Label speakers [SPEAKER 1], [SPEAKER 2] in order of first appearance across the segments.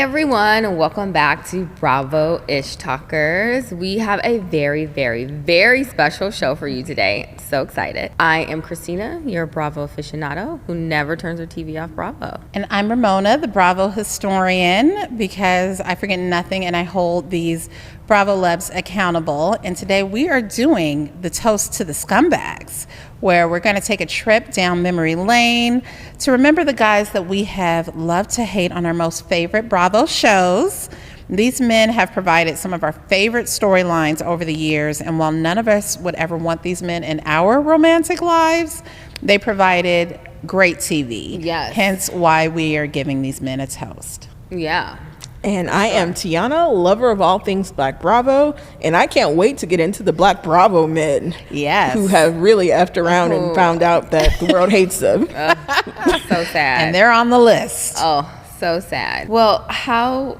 [SPEAKER 1] everyone, and welcome back to Bravoishtalkers. We have a very, very, very special show for you today. So excited. I am Christina, your Bravo aficionado who never turns her TV off Bravo.
[SPEAKER 2] And I'm Ramona, the Bravo historian, because I forget nothing and I hold these Bravo Lebs accountable. And today we are doing the Toast to the Scumbags, where we're going to take a trip down memory lane to remember the guys that we have loved to hate on our most favorite Bravo shows. These men have provided some of our favorite storylines over the years, and while none of us would ever want these men in our romantic lives, they provided great TV.
[SPEAKER 1] Yes.
[SPEAKER 2] Hence why we are giving these men a toast.
[SPEAKER 1] Yeah.
[SPEAKER 3] And I am Tiana, lover of all things Black Bravo, and I can't wait to get into the Black Bravo men.
[SPEAKER 2] Yes.
[SPEAKER 3] Who have really effed around and found out that the world hates them.
[SPEAKER 1] So sad.
[SPEAKER 2] And they're on the list.
[SPEAKER 1] Oh, so sad. Well,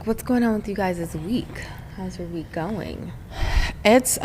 [SPEAKER 1] what's going on with you guys this week? How's your week going?
[SPEAKER 2] It's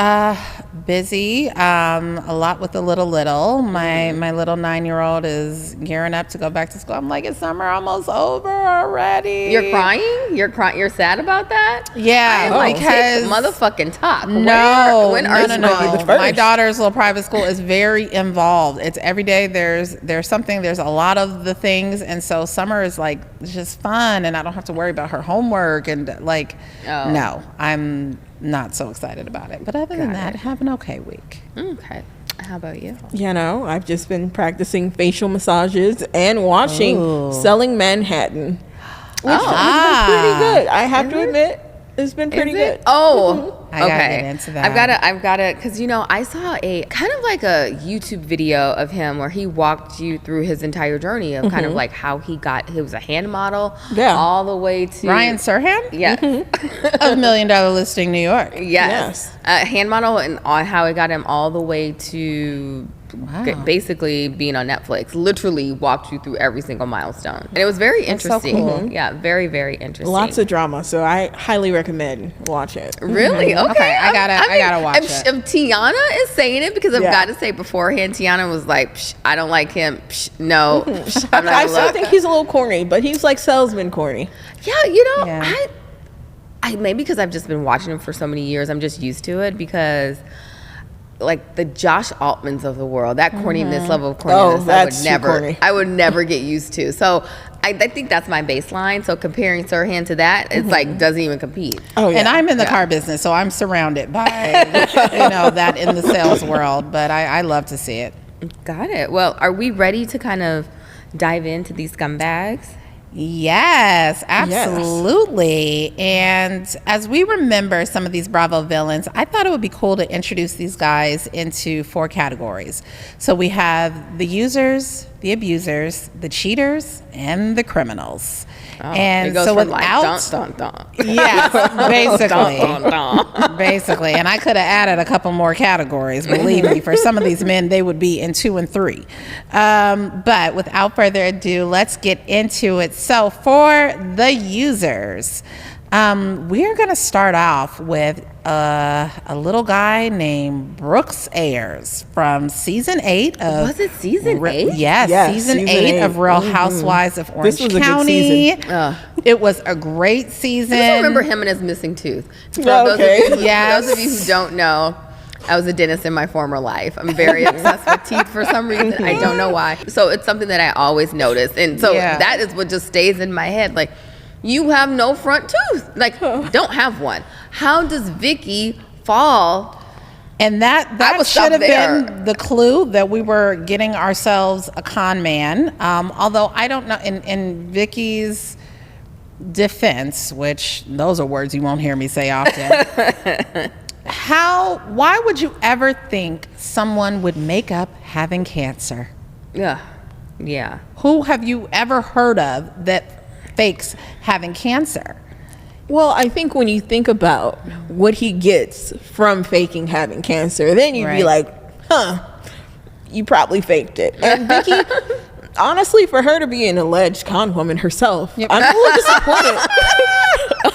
[SPEAKER 2] busy, a lot with the little. My little 9-year-old is gearing up to go back to school. I'm like, is summer almost over already?
[SPEAKER 1] You're crying? You're sad about that?
[SPEAKER 2] Yeah, because
[SPEAKER 1] motherfucking talk.
[SPEAKER 2] No,
[SPEAKER 1] when are you
[SPEAKER 3] gonna be the first?
[SPEAKER 2] My daughter's little private school is very involved. It's every day. There's something. There's a lot of the things, and so summer is like just fun, and I don't have to worry about her homework and like.
[SPEAKER 1] Oh.
[SPEAKER 2] No, I'm not so excited about it. But other than that, have an okay week.
[SPEAKER 1] Okay. How about you?
[SPEAKER 3] You know, I've just been practicing facial massages and watching Selling Manhattan, which has been pretty good. I have to admit, it's been pretty good.
[SPEAKER 1] Oh,
[SPEAKER 2] I gotta get into that.
[SPEAKER 1] I've gotta, because I saw a kind of like a YouTube video of him where he walked you through his entire journey of kind of like how he was a hand model, all the way to
[SPEAKER 2] Ryan Serhant,
[SPEAKER 1] yes,
[SPEAKER 2] of $1 Million Listing New York,
[SPEAKER 1] yes, hand model, and on how it got him all the way to. Basically being on Netflix, literally walked you through every single milestone, and it was very interesting.
[SPEAKER 2] So cool.
[SPEAKER 1] Yeah, very, very interesting.
[SPEAKER 3] Lots of drama, so I highly recommend watch it.
[SPEAKER 1] Really? Okay,
[SPEAKER 2] I gotta watch it.
[SPEAKER 1] If Tiana is saying it, because I've got to say beforehand, Tiana was like, Psh, I don't like him. Psh, no, Psh, I'm not
[SPEAKER 3] I
[SPEAKER 1] gonna
[SPEAKER 3] still
[SPEAKER 1] look.
[SPEAKER 3] think he's a little corny, but he's like salesman corny.
[SPEAKER 1] Yeah, I maybe because I've just been watching him for so many years, I'm just used to it because. Like the Josh Altmans of the world, that corniness level of corniness, I would never get used to. So I think that's my baseline. So comparing Serhan to that, it's like doesn't even compete.
[SPEAKER 3] Oh yeah.
[SPEAKER 2] And I'm in the car business, so I'm surrounded by that in the sales world. But I love to see it.
[SPEAKER 1] Got it. Well, are we ready to kind of dive into these scumbags?
[SPEAKER 2] Yes, absolutely. And as we remember some of these Bravo villains, I thought it would be cool to introduce these guys into 4 categories. So we have the users, the abusers, the cheaters, and the criminals.
[SPEAKER 1] Oh,
[SPEAKER 2] and
[SPEAKER 1] it goes
[SPEAKER 2] so
[SPEAKER 1] from
[SPEAKER 2] without
[SPEAKER 1] like, dun.
[SPEAKER 2] yes, basically.
[SPEAKER 1] Dun.
[SPEAKER 2] Basically, and I could have added a couple more categories. Believe me, for some of these men, they would be in 2 and 3. But without further ado, let's get into it. So for the users, we're going to start off with a little guy named Brooks Ayers from season 8 of.
[SPEAKER 1] Was it season 8?
[SPEAKER 2] Yes, season 8 of Real Housewives of Orange County.
[SPEAKER 3] A good season.
[SPEAKER 2] It was a great season.
[SPEAKER 1] I just remember him and his missing tooth. For those of you who don't know, I was a dentist in my former life. I'm very obsessed with teeth for some reason. I don't know why. So it's something that I always notice. And so that is what just stays in my head. Like, you have no front tooth. Like, don't have one. How does Vicky fall?
[SPEAKER 2] And that should have been the clue that we were getting ourselves a con man. Although I don't know, in Vicky's defense, which those are words you won't hear me say often, why would you ever think someone would make up having cancer?
[SPEAKER 1] Yeah.
[SPEAKER 2] Who have you ever heard of that fakes having cancer?
[SPEAKER 3] Well, I think when you think about what he gets from faking having cancer, then you'd be like, you probably faked it. And Vicky, honestly, for her to be an alleged con woman herself, I'm a little disappointed.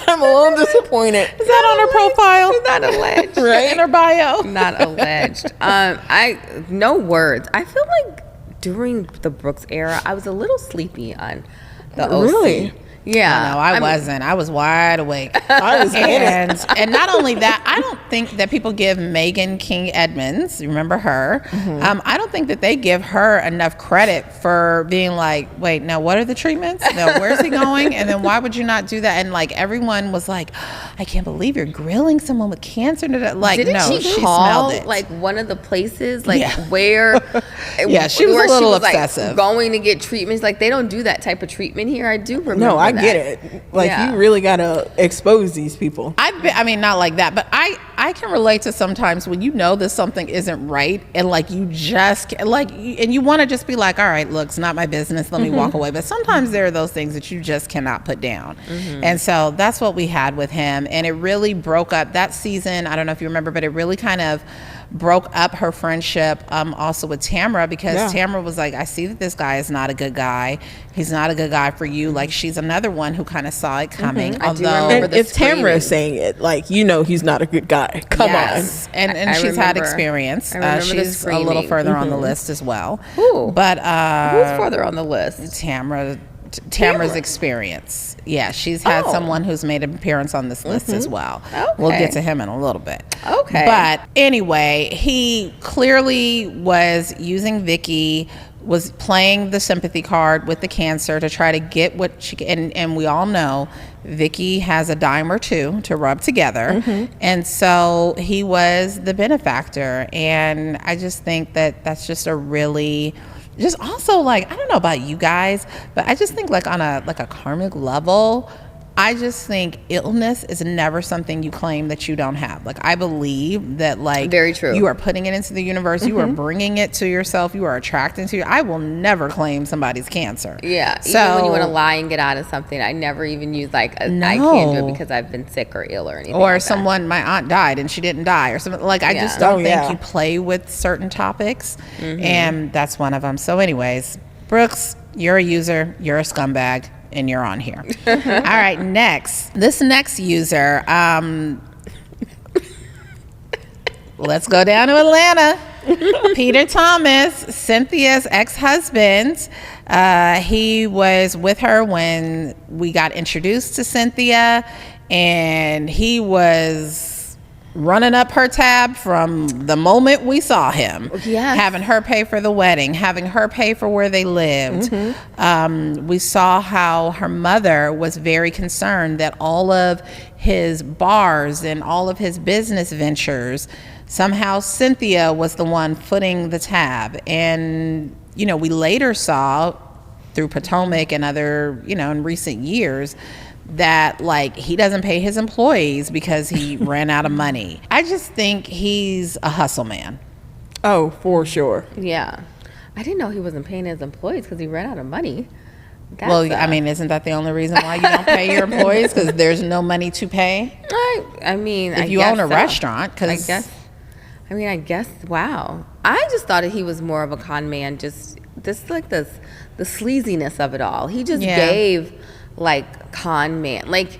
[SPEAKER 3] I'm a little disappointed.
[SPEAKER 2] Is that on her profile?
[SPEAKER 1] Not alleged.
[SPEAKER 3] Right?
[SPEAKER 2] In her bio?
[SPEAKER 1] Not alleged. No words. I feel like during the Brooks era, I was a little sleepy on The OC.
[SPEAKER 3] Really?
[SPEAKER 1] Yeah.
[SPEAKER 2] No, I wasn't. I was wide awake.
[SPEAKER 3] I was
[SPEAKER 2] and not only that, I don't think that people give Megan King Edmonds, you remember her? I don't think that they give her enough credit for being like, wait, now what are the treatments? No, where's he going? And then why would you not do that? And like everyone was like, I can't believe you're grilling someone with cancer. Like,
[SPEAKER 1] Didn't
[SPEAKER 2] no,
[SPEAKER 1] she
[SPEAKER 2] smelled
[SPEAKER 1] call
[SPEAKER 2] it.
[SPEAKER 1] like one of the places like
[SPEAKER 2] Yeah.
[SPEAKER 1] where
[SPEAKER 2] Yeah, she was
[SPEAKER 1] where
[SPEAKER 2] a little
[SPEAKER 1] was,
[SPEAKER 2] obsessive.
[SPEAKER 1] Like, going to get treatments. Like they don't do that type of treatment here. I do remember.
[SPEAKER 3] No, I
[SPEAKER 1] that.
[SPEAKER 3] get it. Like
[SPEAKER 1] Yeah.
[SPEAKER 3] you really gotta expose these people.
[SPEAKER 2] I mean, not like that, but I can relate to sometimes when you know that something isn't right and like you just like, and you want to just be like, all right, look, it's not my business. Let me walk away. But sometimes there are those things that you just cannot put down. And so that's what we had with him. And it really broke up that season. I don't know if you remember, but it really kind of broke up her friendship also with Tamara, because Tamara was like, I see that this guy is not a good guy. He's not a good guy for you. Like she's another one who kind of saw it coming.
[SPEAKER 1] I do
[SPEAKER 2] Although,
[SPEAKER 1] remember
[SPEAKER 3] And
[SPEAKER 1] the
[SPEAKER 3] if Tamara
[SPEAKER 1] screaming.
[SPEAKER 3] is saying it, like, you know he's not a good guy. Come
[SPEAKER 2] yes.
[SPEAKER 3] on.
[SPEAKER 2] And
[SPEAKER 1] I
[SPEAKER 2] she's had
[SPEAKER 1] remember.
[SPEAKER 2] experience.
[SPEAKER 1] I remember the
[SPEAKER 2] She's a little
[SPEAKER 1] screaming.
[SPEAKER 2] further on the list as well.
[SPEAKER 1] Who?
[SPEAKER 2] But
[SPEAKER 1] Who's further on the list?
[SPEAKER 2] Tamara's
[SPEAKER 1] Tamara.
[SPEAKER 2] experience. Yeah, she's had someone who's made an appearance on this list as well. We'll
[SPEAKER 1] Okay.
[SPEAKER 2] get to him in a little bit.
[SPEAKER 1] Okay.
[SPEAKER 2] But anyway, he clearly was using Vicky, was playing the sympathy card with the cancer to try to get what she and we all know Vicky has a dime or two to rub together. And so he was the benefactor. And I just think that that's just a really just also like, I don't know about you guys, but I just think like on a karmic level, I just think illness is never something you claim that you don't have. Like I believe that like
[SPEAKER 1] Very true.
[SPEAKER 2] you are putting it into the universe, you are bringing it to yourself, you are attracting to you. I will never claim somebody's cancer.
[SPEAKER 1] Yeah.
[SPEAKER 2] So,
[SPEAKER 1] even when you want to lie and get out of something, I never even use like I can't do it because I've been sick or ill or anything.
[SPEAKER 2] or
[SPEAKER 1] like
[SPEAKER 2] someone, my aunt died and she didn't die or something. Like I just
[SPEAKER 1] Yeah.
[SPEAKER 2] don't think you play with certain topics, and that's one of them. So anyways, Brooks, you're a user, you're a scumbag, and you're on here. All right, next. This next user, let's go down to Atlanta. Peter Thomas, Cynthia's ex-husband. He was with her when we got introduced to Cynthia, and he was running up her tab from the moment we saw him.
[SPEAKER 1] Yes.
[SPEAKER 2] Having her pay for the wedding, having her pay for where they lived. We saw how her mother was very concerned that all of his bars and all of his business ventures, somehow Cynthia was the one footing the tab. And, you know, we later saw through Potomac and other, you know, in recent years, that like he doesn't pay his employees because he ran out of money. I just think he's a hustle man.
[SPEAKER 3] Oh, for sure.
[SPEAKER 1] that. Yeah. I didn't know he wasn't paying his employees because he ran out of money. That's
[SPEAKER 2] Well, I mean, isn't that the only reason why you don't pay your employees? Because there's no money to pay?
[SPEAKER 1] I mean,
[SPEAKER 2] If you own a restaurant, because
[SPEAKER 1] I guess. Wow. I just thought he was more of a con man. Just like the sleaziness of it all. He just gave like con man. Like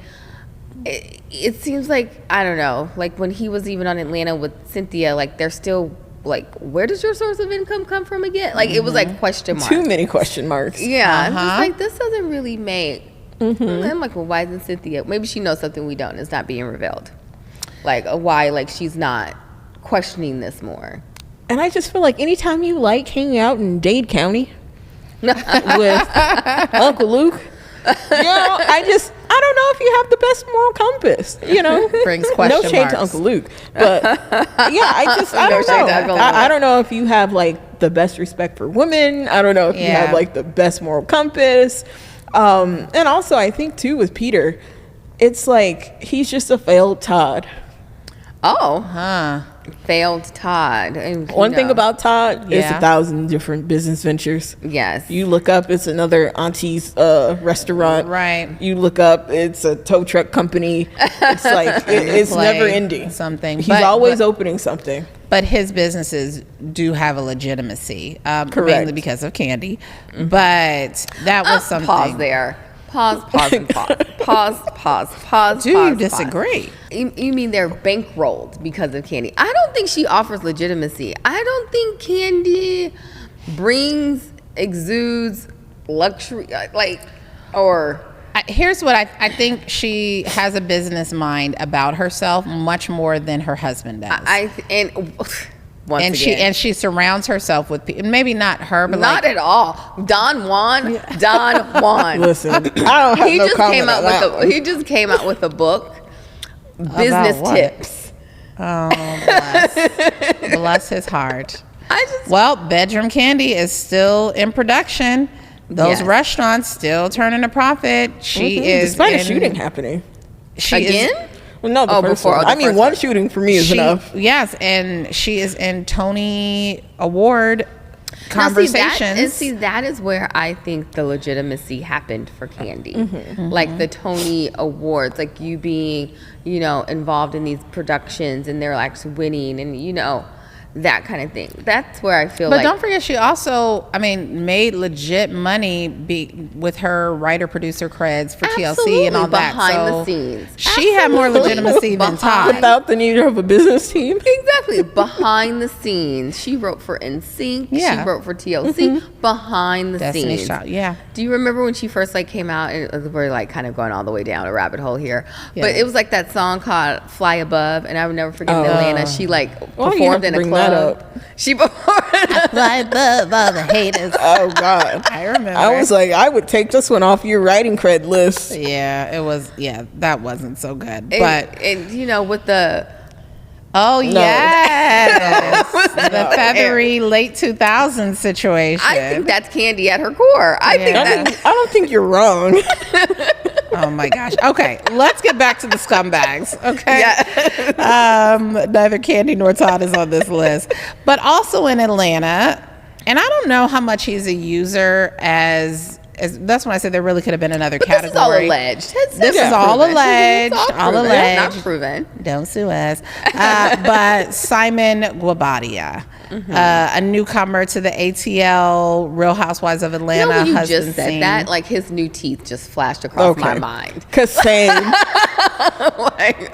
[SPEAKER 1] it seems like, I don't know. Like when he was even on Atlanta with Cynthia, like they're still like, where does your source of income come from again? Like it was like question mark.
[SPEAKER 3] Too many question marks.
[SPEAKER 1] Yeah, I'm just like, this doesn't really make. And I'm like, well, why isn't Cynthia? Maybe she knows something we don't. It's not being revealed. Like, why? Like, she's not questioning this more.
[SPEAKER 3] And I just feel like anytime you like hanging out in Dade County with Uncle Luke, you know, I don't know if you have the best moral compass, you know.
[SPEAKER 2] Brings question
[SPEAKER 3] No shade
[SPEAKER 2] marks.
[SPEAKER 3] to Uncle Luke, but yeah, I
[SPEAKER 1] No
[SPEAKER 3] don't
[SPEAKER 1] shade
[SPEAKER 3] know.
[SPEAKER 1] to Uncle Luke.
[SPEAKER 3] I don't know if you have like the best respect for women. I don't know if you
[SPEAKER 2] Yeah.
[SPEAKER 3] have like the best moral compass. And also I think too with Peter, it's like he's just a failed Todd.
[SPEAKER 1] Oh, failed Todd. And,
[SPEAKER 3] One thing about Todd is
[SPEAKER 2] Yeah.
[SPEAKER 3] 1,000 different business ventures.
[SPEAKER 1] yes,
[SPEAKER 3] You look up, it's another auntie's restaurant.
[SPEAKER 2] Right.
[SPEAKER 3] You look up, it's a tow truck company. It's like it's
[SPEAKER 2] Play
[SPEAKER 3] never ending.
[SPEAKER 2] something.
[SPEAKER 3] He's
[SPEAKER 2] But-
[SPEAKER 3] always
[SPEAKER 2] but-
[SPEAKER 3] opening something.
[SPEAKER 2] But his businesses do have a legitimacy, mainly
[SPEAKER 3] Correct.
[SPEAKER 2] because of Candy. But that was something.
[SPEAKER 1] Pause there. Pause and pause. Pause.
[SPEAKER 2] Do you
[SPEAKER 1] pause.
[SPEAKER 2] disagree?
[SPEAKER 1] You mean they're bankrolled because of Candy? I don't think she offers legitimacy. I don't think Candy exudes luxury. Like, Or
[SPEAKER 2] here's what I think she has a business mind about herself much more than her husband does.
[SPEAKER 1] And
[SPEAKER 2] she surrounds herself with people. Maybe not her, but
[SPEAKER 1] not at all. Don Juan.
[SPEAKER 3] Listen, I don't have no comment on that.
[SPEAKER 1] He just came out with a book, Business Tips.
[SPEAKER 2] Oh, bless his heart. Well, Bedroom Candy is still in production. Those restaurants still turning a profit. She is
[SPEAKER 3] despite a shooting happening.
[SPEAKER 1] Again?
[SPEAKER 3] Well, no, the first one. I mean, one shooting for me is enough.
[SPEAKER 2] Yes, and she is in Tony Award conversations.
[SPEAKER 1] That is where I think the legitimacy happened for Candy. Like the Tony Awards, like you being, involved in these productions and they're actually winning and, that kind of thing. That's where I feel
[SPEAKER 2] But don't forget, she also, made legit money with her writer-producer creds for TLC and all that.
[SPEAKER 1] Behind the scenes.
[SPEAKER 2] She had more legitimacy than Todd.
[SPEAKER 3] Without the need of a business team.
[SPEAKER 1] Exactly. Behind the scenes. She wrote for NSYNC. Yeah. She wrote for TLC. Behind the
[SPEAKER 2] Destiny's
[SPEAKER 1] scenes.
[SPEAKER 2] Child, yeah.
[SPEAKER 1] Do you remember when she first came out? And we're kind of going all the way down a rabbit hole here. Yeah. But it was that song called Fly Above. And I would never forget in Atlanta. She performed in a club. She
[SPEAKER 2] Fly above all the haters.
[SPEAKER 3] Oh God,
[SPEAKER 2] I remember.
[SPEAKER 3] I was I would take this one off your writing cred list.
[SPEAKER 2] Yeah, it was. Yeah, that wasn't so good.
[SPEAKER 1] But with the
[SPEAKER 2] yes, the feathery late 2000s situation.
[SPEAKER 1] I think that's Candy at her core. I
[SPEAKER 3] don't think you're wrong.
[SPEAKER 2] Oh my gosh. Okay, let's get back to the scumbags. Okay. Yeah. Neither Candy nor Todd is on this list, but also in Atlanta, and I don't know how much he's a user as that's when I said there really could have been another category.
[SPEAKER 1] This is all alleged.
[SPEAKER 2] This is all alleged. All alleged.
[SPEAKER 1] Not proven.
[SPEAKER 2] Don't sue us. But Simon Guobadia, a newcomer to the ATL Real Housewives of Atlanta.
[SPEAKER 1] When you just said that, his new teeth just flashed across my mind.
[SPEAKER 3] Cause same.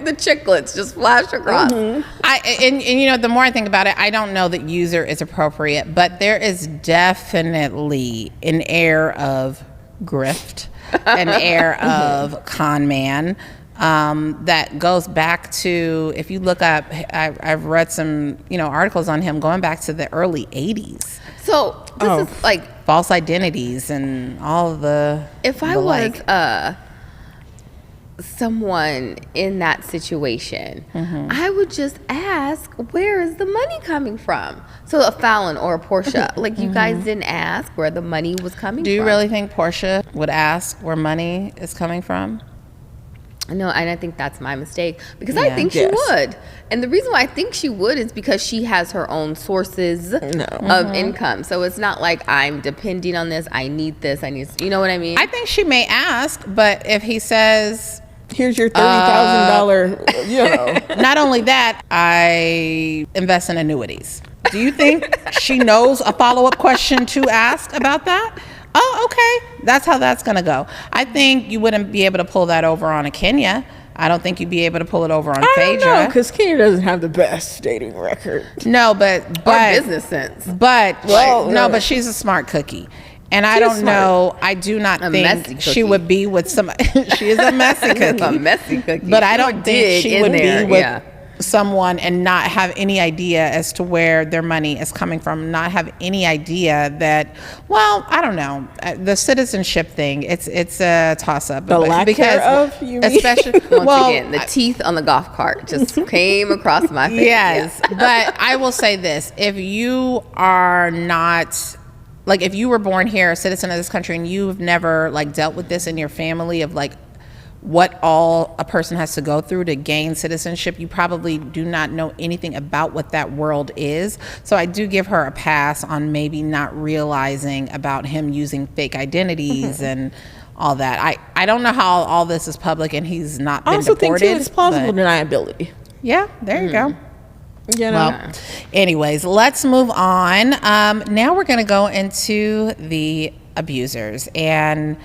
[SPEAKER 1] The chiclets just flashed across.
[SPEAKER 2] And the more I think about it, I don't know that user is appropriate, but there is definitely an air of grift, an air of con man that goes back to, if you look up, I've read some articles on him going back to the early 80s.
[SPEAKER 1] So this is
[SPEAKER 2] false identities and all the
[SPEAKER 1] if I was someone in that situation, I would just ask, where is the money coming from? So a Fallon or a Portia, you guys didn't ask where the money was coming from.
[SPEAKER 2] Do you really think Portia would ask where money is coming from?
[SPEAKER 1] No, and I think that's my mistake because I think she would. And the reason why I think she would is because she has her own sources of income. So it's not like I'm depending on this. I need this. You know what I mean?
[SPEAKER 2] I think she may ask, but if he says,
[SPEAKER 3] here's your $30,000,
[SPEAKER 2] Not only that, I invest in annuities. Do you think she knows a follow-up question to ask about that? Oh, okay. That's how that's going to go. I think you wouldn't be able to pull that over on a Kenya. I don't think you'd be able to pull it over on Phaedra.
[SPEAKER 3] I don't know, because Kenya doesn't have the best dating record.
[SPEAKER 2] No, but
[SPEAKER 1] or business sense.
[SPEAKER 2] But but she's a smart cookie. And I don't know. I do not think she would be with some. She is a messy cookie.
[SPEAKER 1] A messy cookie.
[SPEAKER 2] But I don't think she would be with someone and not have any idea as to where their money is coming from. Not have any idea that. Well, I don't know. The citizenship thing. It's a toss up.
[SPEAKER 3] The lack thereof, you mean?
[SPEAKER 1] Especially once again, the teeth on the golf cart just came across my face.
[SPEAKER 2] Yes, but I will say this: if you are not. If you were born here, a citizen of this country, and you've never dealt with this in your family of what all a person has to go through to gain citizenship, you probably do not know anything about what that world is. So I do give her a pass on maybe not realizing about him using fake identities and all that. I don't know how all this is public and he's not been deported.
[SPEAKER 3] I also think too, it's plausible deniability.
[SPEAKER 2] Yeah, there you go. Well, anyways, let's move on. Now we're going to go into the abusers. And,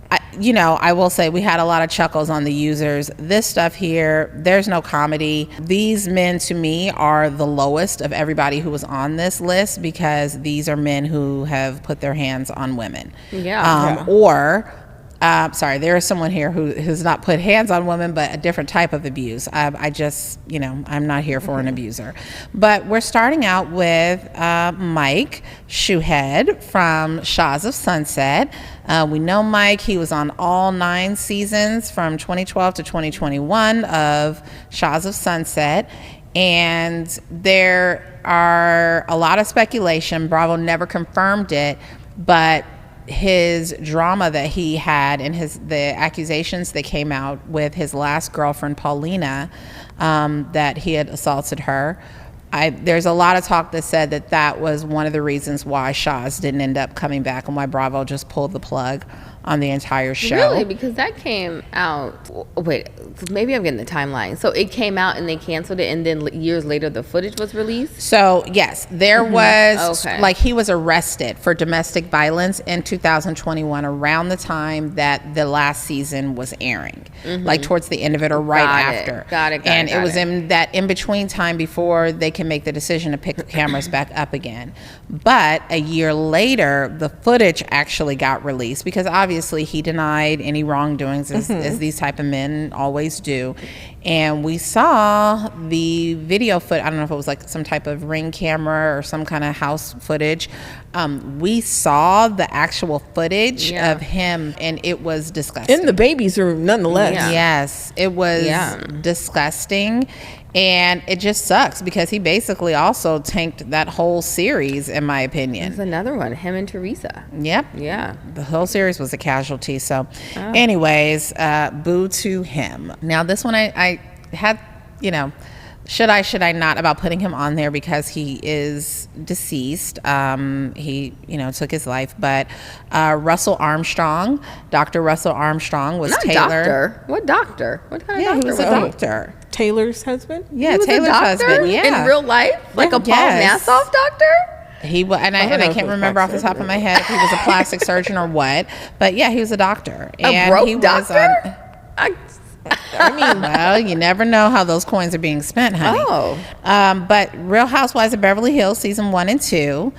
[SPEAKER 2] I will say we had a lot of chuckles on the users. This stuff here, there's no comedy. These men, to me, are the lowest of everybody who was on this list because these are men who have put their hands on women. Or There is someone here who's not put hands on women, but a different type of abuse. I just, I'm not here for an abuser. But we're starting out with Mike Shouhed from Shahs of Sunset. We know Mike. He was on all 9 seasons from 2012 to 2021 of Shahs of Sunset. And there are a lot of speculation. Bravo never confirmed it, but his drama that he had and the accusations that came out with his last girlfriend Paulina, that he had assaulted her. There's a lot of talk that said that was one of the reasons why Shahs didn't end up coming back and why Bravo just pulled the plug on the entire show.
[SPEAKER 1] Really? Because that came out. Wait, maybe I'm getting the timeline. So it came out and they canceled it, and then years later the footage was released?
[SPEAKER 2] So, yes, there was, he was arrested for domestic violence in 2021 around the time that the last season was airing, towards the end of it or after.
[SPEAKER 1] Got it.
[SPEAKER 2] And it was in that in-between time before they can make the decision to pick the cameras back up again. But a year later, the footage actually got released because obviously he denied any wrongdoings as these type of men always do. And we saw the video I don't know if it was like some type of Ring camera or some kind of house footage. We saw the actual footage of him, and it was disgusting.
[SPEAKER 3] In the baby's room, nonetheless.
[SPEAKER 2] Yeah. Yes, it was disgusting. And it just sucks because he basically also tanked that whole series, in my opinion.
[SPEAKER 1] There's another one, him and Teresa.
[SPEAKER 2] Yep.
[SPEAKER 1] Yeah.
[SPEAKER 2] The whole series was a casualty. So anyways, boo to him. Now this one I had, should I not about putting him on there because he is deceased. He, took his life. But Russell Armstrong, Dr. Russell Armstrong was
[SPEAKER 1] Not
[SPEAKER 2] Taylor.
[SPEAKER 1] Doctor. What doctor? What kind of doctor?
[SPEAKER 2] He was a doctor.
[SPEAKER 3] Taylor's husband?
[SPEAKER 2] Yeah,
[SPEAKER 1] He was
[SPEAKER 2] Taylor's
[SPEAKER 1] a doctor
[SPEAKER 2] husband. Yeah.
[SPEAKER 1] in real life? Like a Paul Nassoff doctor?
[SPEAKER 2] He was, and I can't remember off the top of my head if he was a plastic surgeon or what. But yeah, he was a doctor.
[SPEAKER 1] A broke doctor?
[SPEAKER 2] I mean, well, you never know how those coins are being spent, honey. But Real Housewives of Beverly Hills season 1 and 2.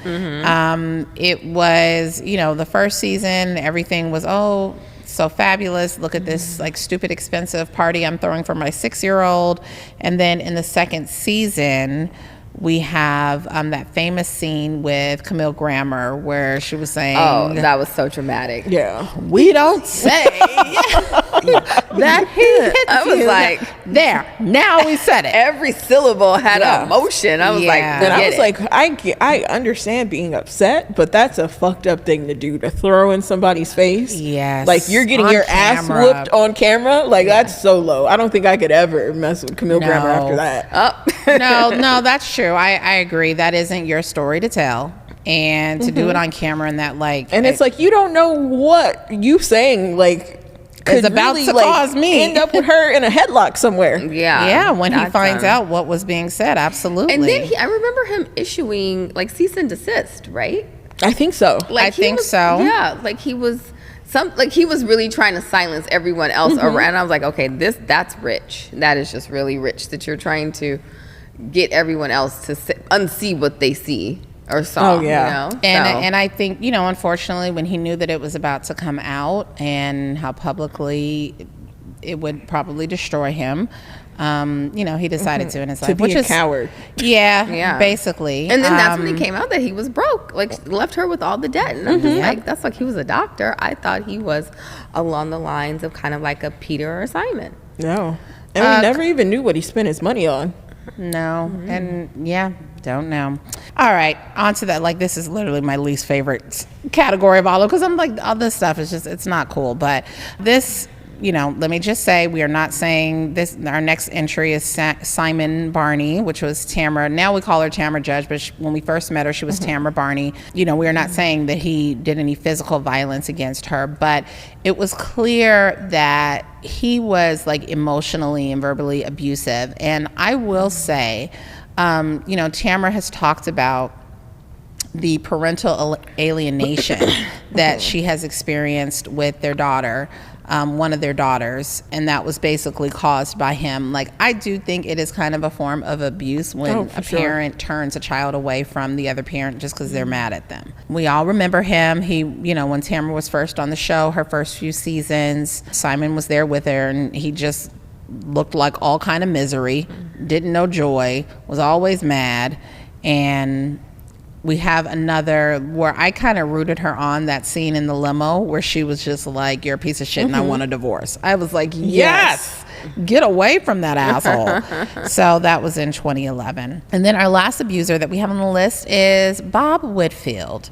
[SPEAKER 2] It was, the first season, everything was so fabulous. Look at this stupid expensive party I'm throwing for my 6-year-old. And then in the second season, we have that famous scene with Camille Grammer where she was saying,
[SPEAKER 1] that was so dramatic.
[SPEAKER 3] Yeah.
[SPEAKER 2] We don't say that he hits
[SPEAKER 1] I was
[SPEAKER 2] you.
[SPEAKER 1] like,
[SPEAKER 2] there, now we said it.
[SPEAKER 1] Every syllable had emotion. I was like,
[SPEAKER 3] and I was like, I understand being upset, but that's a fucked up thing to do, to throw in somebody's face.
[SPEAKER 2] Yes.
[SPEAKER 3] Like you're getting your ass whooped on camera. Like that's so low. I don't think I could ever mess with Camille Grammer after that.
[SPEAKER 2] No, that's true. I agree. That isn't your story to tell. And to do it on camera and that and
[SPEAKER 3] it's like you don't know what you saying
[SPEAKER 2] is about to cause me
[SPEAKER 3] end up with her in a headlock somewhere.
[SPEAKER 2] Yeah, when he finds out what was being said, absolutely.
[SPEAKER 1] And then I remember him issuing cease and desist, right?
[SPEAKER 3] I think so.
[SPEAKER 2] I think so.
[SPEAKER 1] Yeah, he was he was really trying to silence everyone else around. I was like, okay, that's rich. That is just really rich that you're trying to get everyone else to unsee what they see or saw.
[SPEAKER 2] And I think unfortunately when he knew that it was about to come out and how publicly it would probably destroy him, he decided to, and it's
[SPEAKER 3] to be a coward.
[SPEAKER 2] Yeah, basically.
[SPEAKER 1] And then that's when it came out that he was broke, left her with all the debt. And I'm just that's he was a doctor. I thought he was along the lines of kind of like a Peter or Simon.
[SPEAKER 3] No, and we never even knew what he spent his money on.
[SPEAKER 2] No, and don't know. All right, on to that. This is literally my least favorite category of all because I'm all this stuff is just, it's not cool. But this, let me just say, we are not saying this. Our next entry is Simon Barney, which was Tamara. Now we call her Tamara Judge, but when we first met her, she was Tamara Barney. We are not saying that he did any physical violence against her, but it was clear that he was emotionally and verbally abusive. And I will say, Tamara has talked about the parental alienation that she has experienced with their daughter. one of their daughters, and that was basically caused by him. Like, I do think it is kind of a form of abuse when a parent turns a child away from the other parent just because they're mad at them. We all remember him. He, you know, when Tamara was first on the show, her first few seasons, Simon was there with her, and he just looked like all kind of misery, didn't know joy, was always mad. And we have another where I kind of rooted her on, that scene in the limo where she was just like, you're a piece of shit and I want a divorce. I was like, yes, get away from that asshole. So that was in 2011. And then our last abuser that we have on the list is Bob Whitfield.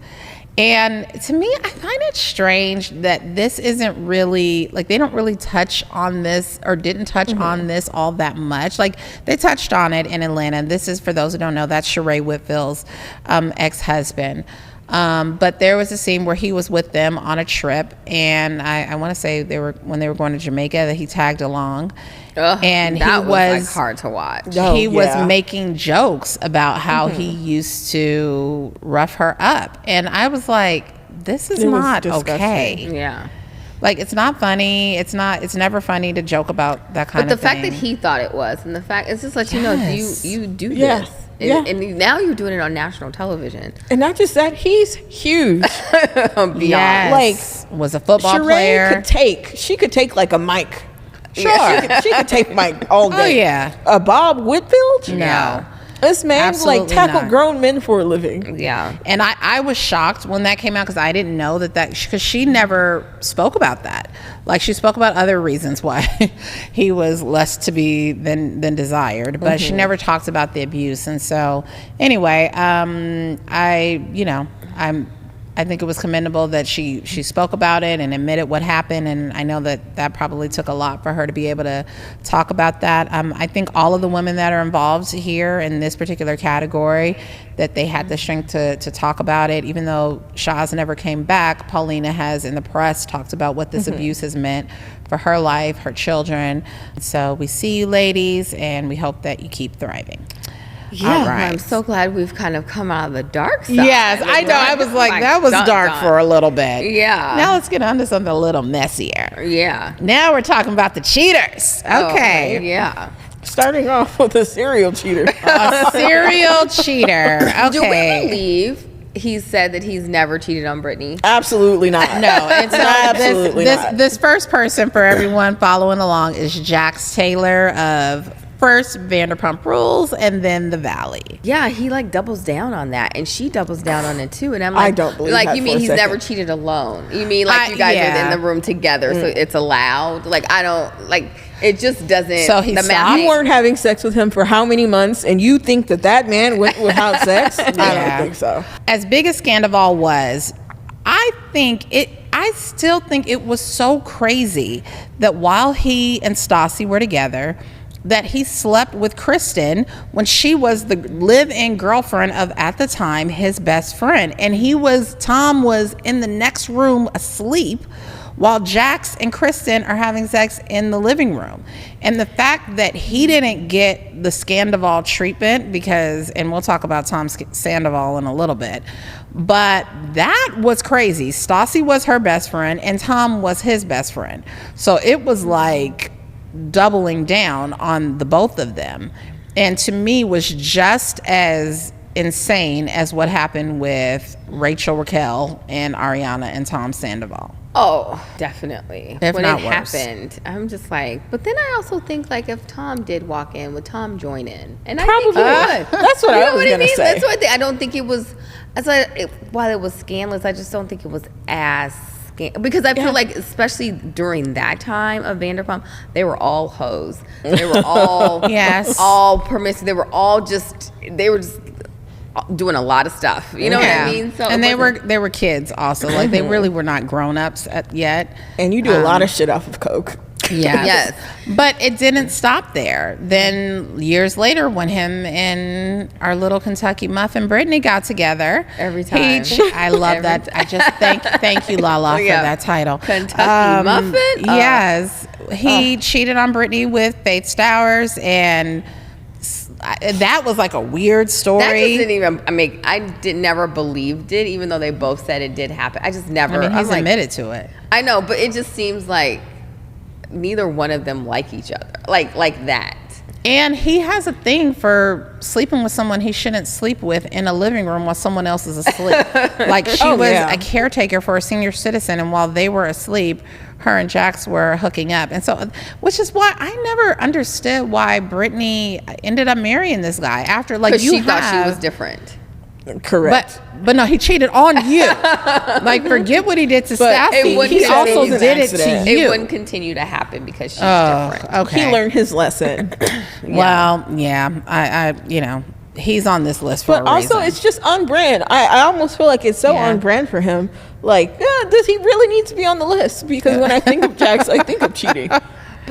[SPEAKER 2] And to me, I find it strange that this isn't really, like, they don't really touch on this, or didn't touch on this all that much. Like, they touched on it in Atlanta. This is, for those who don't know, that's Sheree Whitfield's ex-husband. But there was a scene where he was with them on a trip, and I want to say when they were going to Jamaica, that he tagged along. And
[SPEAKER 1] that was like hard to watch.
[SPEAKER 2] He was making jokes about how he used to rough her up, and I was like, this is not okay.
[SPEAKER 1] Yeah.
[SPEAKER 2] Like, it's not funny. It's never funny to joke about that kind of thing.
[SPEAKER 1] But the fact that he thought it was, and the fact, it's just like, you know, you do this. And now you're doing it on national television.
[SPEAKER 3] And not just that, he's huge.
[SPEAKER 1] Beyond.
[SPEAKER 2] Yes. Like, was a football player.
[SPEAKER 3] She could take like a mic. Sure. She could take Mike all day.
[SPEAKER 2] Oh, yeah.
[SPEAKER 3] Bob Whitfield?
[SPEAKER 2] No.
[SPEAKER 1] Yeah.
[SPEAKER 3] This man
[SPEAKER 2] Absolutely
[SPEAKER 3] like tackled
[SPEAKER 2] not.
[SPEAKER 3] grown men for a living.
[SPEAKER 1] Yeah.
[SPEAKER 2] And I was shocked when that came out, because I didn't know that because she never spoke about that. Like, she spoke about other reasons why he was less to be than desired, but she never talked about the abuse. And so anyway, I think it was commendable that she spoke about it and admitted what happened, and I know that probably took a lot for her to be able to talk about that. I think all of the women that are involved here in this particular category, that they had the strength to talk about it, even though Shahs never came back. Paulina has, in the press, talked about what this abuse has meant for her life, her children. So we see you, ladies, and we hope that you keep thriving.
[SPEAKER 1] Yeah,
[SPEAKER 2] all right.
[SPEAKER 1] I'm so glad we've kind of come out of the dark side.
[SPEAKER 2] Yes, I know. I was like, that was dark for a little bit.
[SPEAKER 1] Yeah.
[SPEAKER 2] Now let's get on to something a little messier.
[SPEAKER 1] Yeah.
[SPEAKER 2] Now we're talking about the cheaters. Okay.
[SPEAKER 1] Yeah.
[SPEAKER 3] Starting off with a serial cheater.
[SPEAKER 2] A serial cheater. Okay.
[SPEAKER 1] Do we believe he said that he's never cheated on Brittany?
[SPEAKER 3] Absolutely not.
[SPEAKER 2] No, it's not.
[SPEAKER 3] Absolutely not.
[SPEAKER 2] This first person, for everyone following along, is Jax Taylor of first Vanderpump Rules and then The Valley.
[SPEAKER 1] Yeah, he like doubles down on that, and she doubles down on it too. And I'm like,
[SPEAKER 3] I don't believe
[SPEAKER 1] like,
[SPEAKER 3] that
[SPEAKER 1] you
[SPEAKER 3] for
[SPEAKER 1] mean
[SPEAKER 3] a
[SPEAKER 1] he's
[SPEAKER 3] second.
[SPEAKER 1] never cheated alone? You mean like you guys are in the room together, so it's allowed? Like, I don't like. It just doesn't.
[SPEAKER 2] So he stopped?
[SPEAKER 3] You weren't having sex with him for how many months, and you think that man went without sex? I don't think so.
[SPEAKER 2] As big as Sandoval was, I still think it was so crazy that while he and Stassi were together, that he slept with Kristen when she was the live-in girlfriend of, at the time, his best friend. And Tom was in the next room asleep while Jax and Kristen are having sex in the living room. And the fact that he didn't get the Sandoval treatment, because, and we'll talk about Tom Sandoval in a little bit, but that was crazy. Stassi was her best friend and Tom was his best friend. So it was like doubling down on the both of them, and to me was just as insane as what happened with Rachel Raquel and Ariana and Tom Sandoval.
[SPEAKER 1] Oh, definitely.
[SPEAKER 2] If
[SPEAKER 1] when
[SPEAKER 2] not
[SPEAKER 1] it
[SPEAKER 2] worse.
[SPEAKER 1] happened, I'm just like, but then I also think, like, if Tom did walk in, would Tom join in? And I
[SPEAKER 3] Probably.
[SPEAKER 1] think he would.
[SPEAKER 3] That's what
[SPEAKER 1] You
[SPEAKER 3] I
[SPEAKER 1] know
[SPEAKER 3] was
[SPEAKER 1] what
[SPEAKER 3] gonna say.
[SPEAKER 1] That's what I think. I don't think it was. That's why while it was scandalous, I just don't think it was as because I feel like, especially during that time of Vanderpump, they were all hoes. They were all all permissive. They were just doing a lot of stuff. You know what I mean? So
[SPEAKER 2] and they were kids also. Like, they really were not grown-ups yet.
[SPEAKER 3] And you do a lot of shit off of coke.
[SPEAKER 2] Yes. But it didn't stop there. Then years later, when him and our little Kentucky muffin Brittany got together,
[SPEAKER 1] every time
[SPEAKER 2] I love that. I just thank you, Lala, for that title.
[SPEAKER 1] Kentucky muffin.
[SPEAKER 2] Yes, he cheated on Brittany with Faith Stowers, and that was like a weird story.
[SPEAKER 1] That just didn't even. I mean, never believed it, even though they both said it did happen. I just never.
[SPEAKER 2] I mean, he's admitted to it.
[SPEAKER 1] I know, but it just seems like neither one of them like each other, like that.
[SPEAKER 2] And he has a thing for sleeping with someone he shouldn't sleep with in a living room while someone else is asleep. Like she was a caretaker for a senior citizen, and while they were asleep, her and Jax were hooking up. And so, which is why I never understood why Brittany ended up marrying this guy after, like,
[SPEAKER 1] she thought she was different.
[SPEAKER 3] Correct.
[SPEAKER 2] But no, he cheated on you. Like, forget what he did to Sassy. He also did it to you.
[SPEAKER 1] It wouldn't continue to happen because she's different.
[SPEAKER 2] Okay.
[SPEAKER 3] He learned his lesson.
[SPEAKER 2] Well, yeah, I you know, he's on this list for a reason.
[SPEAKER 3] But also, it's just on brand. I almost feel like it's so on brand for him. Like, does he really need to be on the list? Because when I think of Jax, I think of cheating.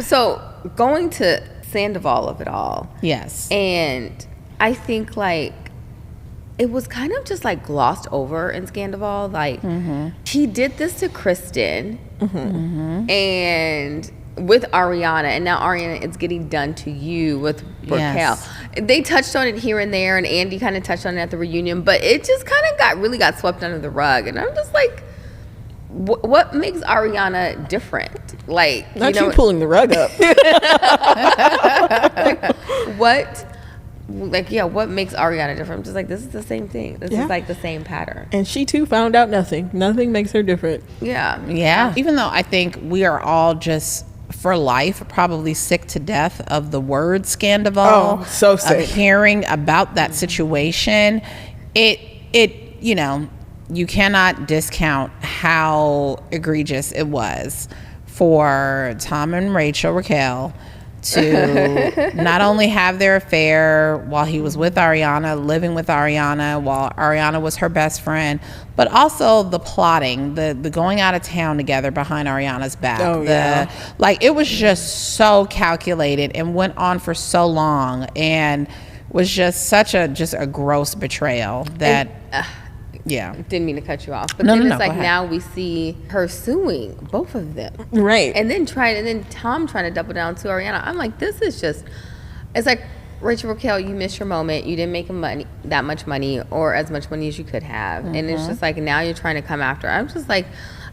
[SPEAKER 1] So going to Sandoval of it all.
[SPEAKER 2] Yes.
[SPEAKER 1] And I think, like, it was kind of just like glossed over in Sandoval. Like, he did this to Kristen and with Ariana, and now Ariana, it's getting done to you with Raquel.
[SPEAKER 2] Yes.
[SPEAKER 1] They touched on it here and there, and Andy kind of touched on it at the reunion, but it just kind of really got swept under the rug. And I'm just like, what makes Ariana different? Like,
[SPEAKER 3] Not you pulling the rug up.
[SPEAKER 1] What makes Ariana different? I'm just like, this is the same thing. This is like the same pattern.
[SPEAKER 3] And she too found out nothing. Nothing makes her different.
[SPEAKER 2] Yeah. Even though I think we are all just, for life, probably sick to death of the word Sandoval.
[SPEAKER 3] Oh, so sick.
[SPEAKER 2] Of hearing about that situation. It you know, you cannot discount how egregious it was for Tom and Raquel to not only have their affair while he was with Ariana, living with Ariana, while Ariana was her best friend, but also the plotting, the going out of town together behind Ariana's back. Like, it was just so calculated and went on for so long, and was just such a gross betrayal that
[SPEAKER 1] didn't mean to cut you off, but then it's like now we see her suing both of them,
[SPEAKER 3] right?
[SPEAKER 1] And then Tom trying to double down to Ariana. I'm like, this is just, it's like, Raquel, you missed your moment. You didn't make that much money, or as much money as you could have, and it's just like, now you're trying to come after her. I'm just like,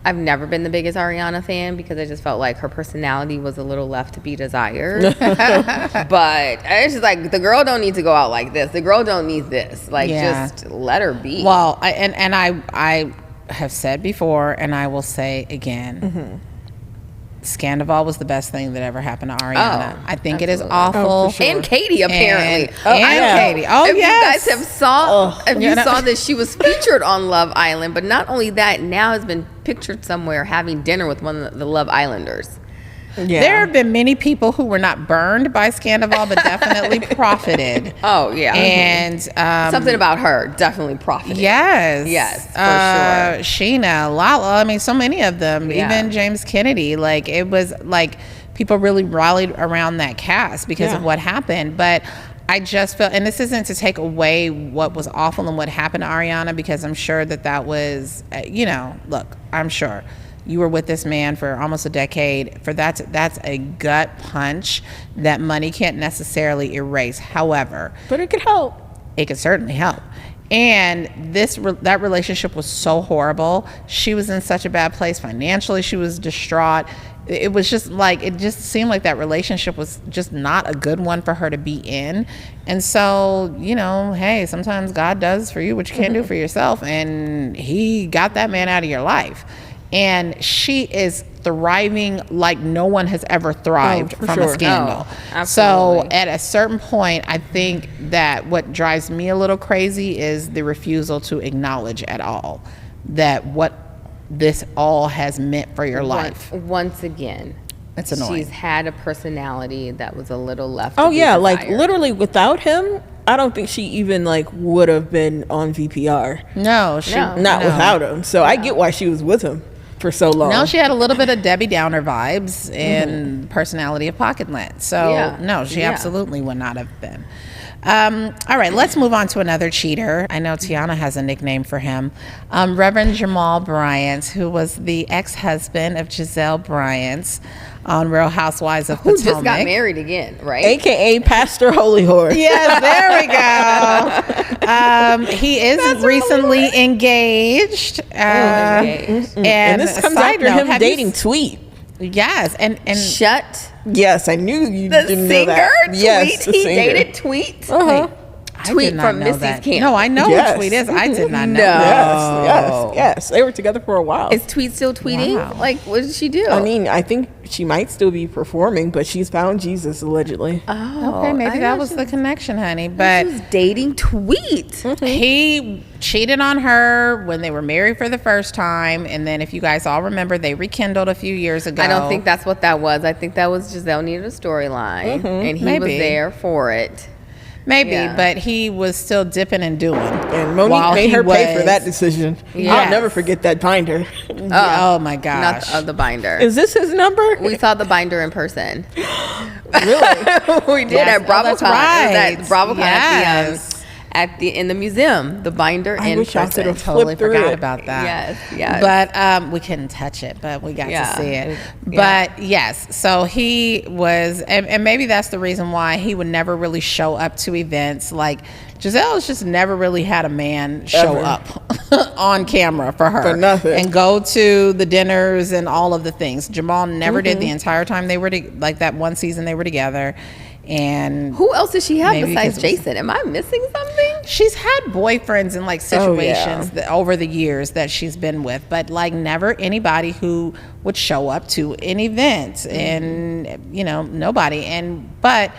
[SPEAKER 1] I've never been the biggest Ariana fan because I just felt like her personality was a little left to be desired. But it's just like, the girl don't need to go out like this. The girl don't need this. Like, just let her be.
[SPEAKER 2] Well, I have said before, and I will say again, Sandoval was the best thing that ever happened to Ariana. I think it is awful.
[SPEAKER 1] And Katie, apparently.
[SPEAKER 2] Katie. Oh,
[SPEAKER 1] if
[SPEAKER 2] yes.
[SPEAKER 1] you guys saw that she was featured on Love Island, but not only that, now has been pictured somewhere having dinner with one of the Love Islanders.
[SPEAKER 3] Yeah.
[SPEAKER 2] There have been many people who were not burned by Sandoval, but definitely profited.
[SPEAKER 1] Oh, yeah.
[SPEAKER 2] And
[SPEAKER 1] something about her definitely profited.
[SPEAKER 2] Yes,
[SPEAKER 1] for sure.
[SPEAKER 2] Sheena, Lala, I mean, so many of them, even James Kennedy. Like, it was like people really rallied around that cast because of what happened. But I just felt, and this isn't to take away what was awful and what happened to Ariana, because I'm sure that was, look, I'm sure you were with this man for almost a decade. That's a gut punch that money can't necessarily erase. However,
[SPEAKER 3] but it could help.
[SPEAKER 2] It could certainly help. And that relationship was so horrible. She was in such a bad place financially. She was distraught. It was just like, it just seemed like that relationship was just not a good one for her to be in. And so, hey, sometimes God does for you what you can't do for yourself. And he got that man out of your life. And she is thriving like no one has ever thrived from a scandal. So at a certain point, I think that what drives me a little crazy is the refusal to acknowledge at all that what this all has meant for your life.
[SPEAKER 1] Once again,
[SPEAKER 2] it's annoying.
[SPEAKER 1] She's had a personality that was a little left.
[SPEAKER 3] Oh yeah, like literally without him, I don't think she even would have been on VPR.
[SPEAKER 2] No,
[SPEAKER 3] without him. So I get why she was with him for so long.
[SPEAKER 2] No, she had a little bit of Debbie Downer vibes and personality of Pocket Lint. So no, she absolutely would not have been. All right, let's move on to another cheater. I know Tiana has a nickname for him. Reverend Jamal Bryant, who was the ex-husband of Giselle Bryant on Real Housewives of Potomac.
[SPEAKER 1] Who just got married again, right?
[SPEAKER 3] AKA Pastor Holy Horse.
[SPEAKER 2] Yes, there we go. He is recently engaged.
[SPEAKER 3] And this comes after him dating Tweet.
[SPEAKER 2] Yes, and
[SPEAKER 1] Shut
[SPEAKER 3] Yes, I knew you
[SPEAKER 1] the
[SPEAKER 3] didn't
[SPEAKER 1] singer
[SPEAKER 3] know that. Yes,
[SPEAKER 1] Tweet.
[SPEAKER 3] the
[SPEAKER 1] He
[SPEAKER 3] singer.
[SPEAKER 1] dated Tweet.
[SPEAKER 3] Uh-huh.
[SPEAKER 2] I
[SPEAKER 1] Tweet
[SPEAKER 2] did not
[SPEAKER 1] from
[SPEAKER 2] know
[SPEAKER 1] Missy's
[SPEAKER 2] that.
[SPEAKER 1] camp.
[SPEAKER 2] No, I know
[SPEAKER 3] Yes.
[SPEAKER 2] who Tweet is. I did not know.
[SPEAKER 1] No.
[SPEAKER 2] that.
[SPEAKER 3] Yes. They were together for a while.
[SPEAKER 1] Is Tweet still tweeting?
[SPEAKER 2] Wow.
[SPEAKER 1] Like, what did she do?
[SPEAKER 3] I mean, I think she might still be performing, but she's found Jesus allegedly.
[SPEAKER 1] oh,
[SPEAKER 2] Okay, maybe
[SPEAKER 1] I
[SPEAKER 2] that
[SPEAKER 1] know
[SPEAKER 2] was
[SPEAKER 1] she
[SPEAKER 2] the connection, honey. But
[SPEAKER 1] was dating Tweet.
[SPEAKER 2] he cheated on her when they were married for the first time, and then if you guys all remember, they rekindled a few years ago.
[SPEAKER 1] I don't think that's what that was. I think that was Giselle needed a storyline, and he was
[SPEAKER 2] Maybe.
[SPEAKER 1] there for it.
[SPEAKER 2] Maybe,
[SPEAKER 1] Yeah.
[SPEAKER 2] but he was still dipping and doing.
[SPEAKER 3] And Monique
[SPEAKER 2] while
[SPEAKER 3] made
[SPEAKER 2] he
[SPEAKER 3] her pay for
[SPEAKER 2] was-
[SPEAKER 3] that decision.
[SPEAKER 2] Yes.
[SPEAKER 3] I'll never forget that binder.
[SPEAKER 2] Oh my gosh.
[SPEAKER 1] Not the binder.
[SPEAKER 3] Is this his number?
[SPEAKER 1] We saw the binder in person.
[SPEAKER 3] Really?
[SPEAKER 1] We did
[SPEAKER 2] Yes.
[SPEAKER 1] at BravoCon.
[SPEAKER 2] Oh, that's right.
[SPEAKER 1] It was at BravoCon
[SPEAKER 2] Yes.
[SPEAKER 1] in the museum. The binder
[SPEAKER 3] I
[SPEAKER 1] in
[SPEAKER 3] wish I
[SPEAKER 1] person.
[SPEAKER 3] could've
[SPEAKER 2] Totally
[SPEAKER 3] flipped through
[SPEAKER 2] forgot
[SPEAKER 3] it.
[SPEAKER 2] about that.
[SPEAKER 1] Yes.
[SPEAKER 2] But we couldn't touch it, but we got
[SPEAKER 1] Yeah.
[SPEAKER 2] to see it.
[SPEAKER 1] Yeah.
[SPEAKER 2] But yes, so he was, and maybe that's the reason why he would never really show up to events. Like Giselle's just never really had a man show
[SPEAKER 3] Ever.
[SPEAKER 2] up on camera for her.
[SPEAKER 3] For nothing.
[SPEAKER 2] And go to the dinners and all of the things. Jamal never did
[SPEAKER 3] Mm-hmm.
[SPEAKER 2] the entire time they were, like that one season they were together. And
[SPEAKER 1] Who else does she have
[SPEAKER 2] Maybe
[SPEAKER 1] besides
[SPEAKER 2] because it was-
[SPEAKER 1] Jason? Am I missing something?
[SPEAKER 2] she's had boyfriends in like
[SPEAKER 3] Oh, yeah.
[SPEAKER 2] situations that, over the years that she's been with, but like never anybody who would show up to an event, and you know, nobody. But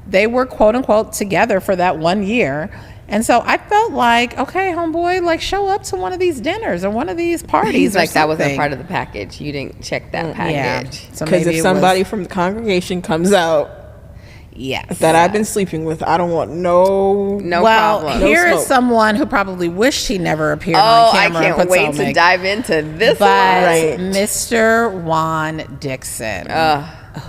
[SPEAKER 2] they were quote unquote together for that 1 year. And so I felt like, okay, homeboy, like show up to one of these dinners or one of these parties.
[SPEAKER 1] He's
[SPEAKER 2] or
[SPEAKER 1] like, that wasn't
[SPEAKER 2] something.
[SPEAKER 1] part of the package. You didn't check that
[SPEAKER 2] Yeah.
[SPEAKER 1] package.
[SPEAKER 2] So
[SPEAKER 3] Because
[SPEAKER 2] maybe
[SPEAKER 3] if
[SPEAKER 2] it
[SPEAKER 3] somebody
[SPEAKER 2] was,
[SPEAKER 3] from the congregation comes out
[SPEAKER 2] yes.
[SPEAKER 3] that I've been sleeping with, I don't want no.
[SPEAKER 1] No
[SPEAKER 2] well,
[SPEAKER 1] problem.
[SPEAKER 2] here is
[SPEAKER 3] smoke.
[SPEAKER 2] someone who probably wished he never appeared
[SPEAKER 1] Oh,
[SPEAKER 2] on
[SPEAKER 1] I
[SPEAKER 2] camera. in
[SPEAKER 1] can't wait to
[SPEAKER 2] Potomac.
[SPEAKER 1] dive into this
[SPEAKER 2] But
[SPEAKER 1] one.
[SPEAKER 3] Right.
[SPEAKER 2] Mr. Juan Dixon,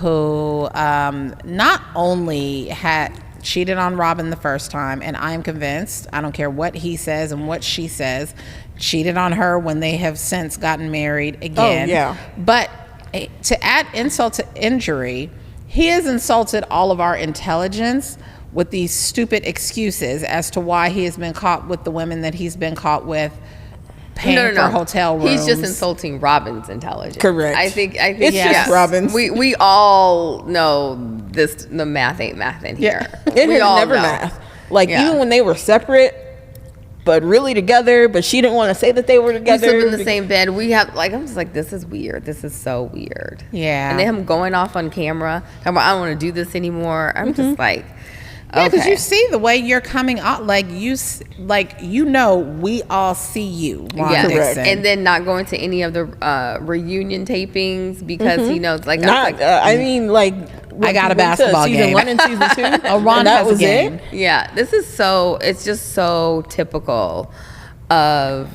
[SPEAKER 2] who not only had cheated on Robin the first time, and I am convinced, I don't care what he says and what she says, cheated on her when they have since gotten married again.
[SPEAKER 3] yeah.
[SPEAKER 2] But to add insult to injury, he has insulted all of our intelligence with these stupid excuses as to why he has been caught with the women that he's been caught with, paying for hotel rooms.
[SPEAKER 1] He's just insulting Robin's intelligence.
[SPEAKER 3] Correct.
[SPEAKER 1] I think
[SPEAKER 3] It's just
[SPEAKER 1] yes.
[SPEAKER 3] Robin's.
[SPEAKER 1] We all know this. The math ain't math in here.
[SPEAKER 3] It
[SPEAKER 1] we
[SPEAKER 3] has
[SPEAKER 1] all
[SPEAKER 3] never
[SPEAKER 1] know.
[SPEAKER 3] math. Like
[SPEAKER 1] Yeah.
[SPEAKER 3] even when they were separate, but really together, but she didn't want to say that they were
[SPEAKER 1] We
[SPEAKER 3] together.
[SPEAKER 1] sleep in the same bed. We have like I'm just like this is weird. This is so weird.
[SPEAKER 2] Yeah.
[SPEAKER 1] And then him going off on camera. Talking about, I don't want to do this anymore. I'm just like.
[SPEAKER 2] Yeah, because
[SPEAKER 1] okay.
[SPEAKER 2] you see the way you're coming out, like you know, we all see you, Juan
[SPEAKER 1] Yeah,
[SPEAKER 2] Dixon.
[SPEAKER 1] and then not going to any of the reunion tapings because he knows like I was
[SPEAKER 3] Not,
[SPEAKER 1] like,
[SPEAKER 3] I mean, like
[SPEAKER 2] I got a
[SPEAKER 3] went to
[SPEAKER 2] basketball
[SPEAKER 3] season
[SPEAKER 2] game.
[SPEAKER 3] 1 and season 2.
[SPEAKER 2] Oh, Ron
[SPEAKER 3] and that
[SPEAKER 2] has a
[SPEAKER 3] was
[SPEAKER 2] game.
[SPEAKER 3] it.
[SPEAKER 1] yeah, this is so. It's just so typical of.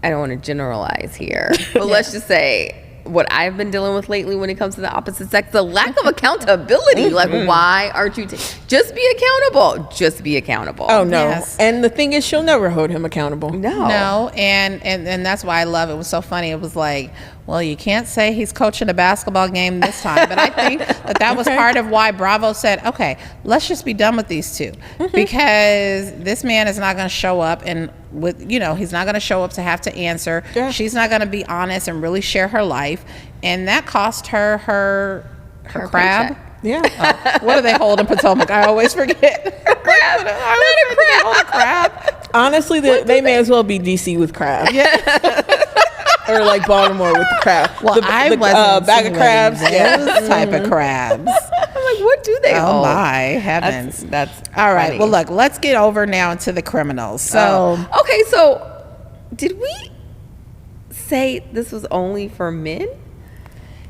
[SPEAKER 1] I don't want to generalize here, but let's just say what I've been dealing with lately when it comes to the opposite sex, the lack of accountability. Like, why aren't you just be accountable? Just be accountable.
[SPEAKER 3] Oh no!
[SPEAKER 2] Yes.
[SPEAKER 3] And the thing is, she'll never hold him accountable.
[SPEAKER 2] No, and that's why I love it. It was so funny. It was like, well, you can't say he's coaching a basketball game this time, but I think that was part of why Bravo said, okay, let's just be done with these two, because this man is not going to show up and he's not going to show up to have to answer.
[SPEAKER 3] Yeah.
[SPEAKER 2] She's not going to be honest and really share her life, and that cost her her crab.
[SPEAKER 1] paycheck.
[SPEAKER 3] Yeah.
[SPEAKER 2] What do they hold in Potomac? I always forget. Crab. I always forget they hold a crab.
[SPEAKER 3] Honestly, they may as well be DC with crab. Yeah. Or like Baltimore with the crab.
[SPEAKER 2] Well, I wasn't
[SPEAKER 3] bag of crabs.
[SPEAKER 2] those type of crabs.
[SPEAKER 1] I'm like, what do they
[SPEAKER 2] Oh
[SPEAKER 1] hold?
[SPEAKER 2] my heavens!
[SPEAKER 1] That's
[SPEAKER 2] All right.
[SPEAKER 1] funny.
[SPEAKER 2] Well, look, let's get over now into the criminals. So,
[SPEAKER 1] okay, so did we say this was only for men?